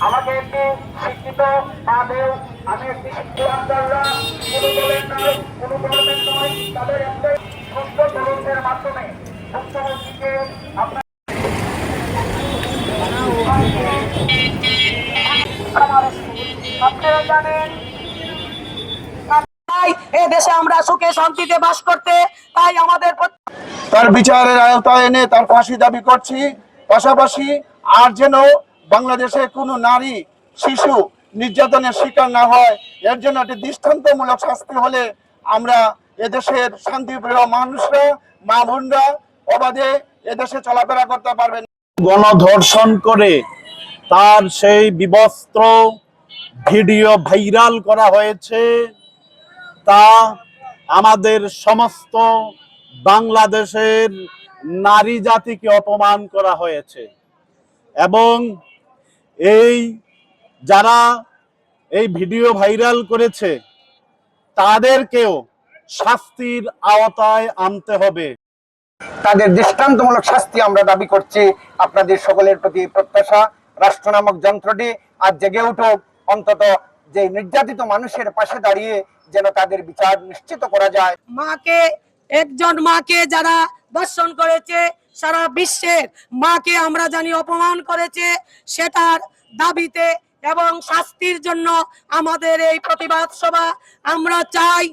আমাকে একটি শিক্ষিত পাবেও, আমি একটি শিক্ষিত আন্দোলন কোনো দলের নয়, কোনো ধর্মের নয়, তাদের একটাই সুস্থ তরুণদের মাধ্যমে মুখ্যমন্ত্রীকে আপনার আপনারা জানেন এ দেশে আমরা সুখে শান্তিতে বাস করতে, তাই আমাদের তার বিচারের আওতায় এনে তার ফাঁসি দাবি করছি। পাশাপাশি আর যেন বাংলাদেশে কোনো নারী শিশু নির্যাতনের শিকার না হয়, এর জন্য একটি দৃষ্টান্তমূলক শাস্তি হলে আমরা এদেশের শান্তিপ্রিয় মানুষরা, মা বোনরা অবাধে এদেশে চলাফেরা করতে পারবেন। গণধর্ষণ করে তার সেই বিবস্ত্র ভিডিও ভাইরাল করা হয়েছে, তা আমাদের সমস্ত বাংলাদেশের নারী জাতিকে অপমান করা হয়েছে। এবং এই যারা এই ভিডিও ভাইরাল করেছে তাদেরকেও শাস্তির আওতায় আনতে হবে। তাদের দৃষ্টান্তমূলক শাস্তি আমরা দাবি করছি। আপনাদের সকলের প্রতি প্রত্যাশা, রাষ্ট্র নামক যন্ত্রটি আজ জেগে উঠুক, অন্তত যে নির্যাতিত মানুষের পাশে দাঁড়িয়ে যেন তাদের বিচার নিশ্চিত করা যায়। মাকে, একজন মাকে যারা দর্শন করেছে, সারা বিশ্বের মাকে আমরা জানি অপমান করেছে, সেটার দাবিতে এবং শাস্তির জন্য আমাদের এই প্রতিবাদ সভা। আমরা চাই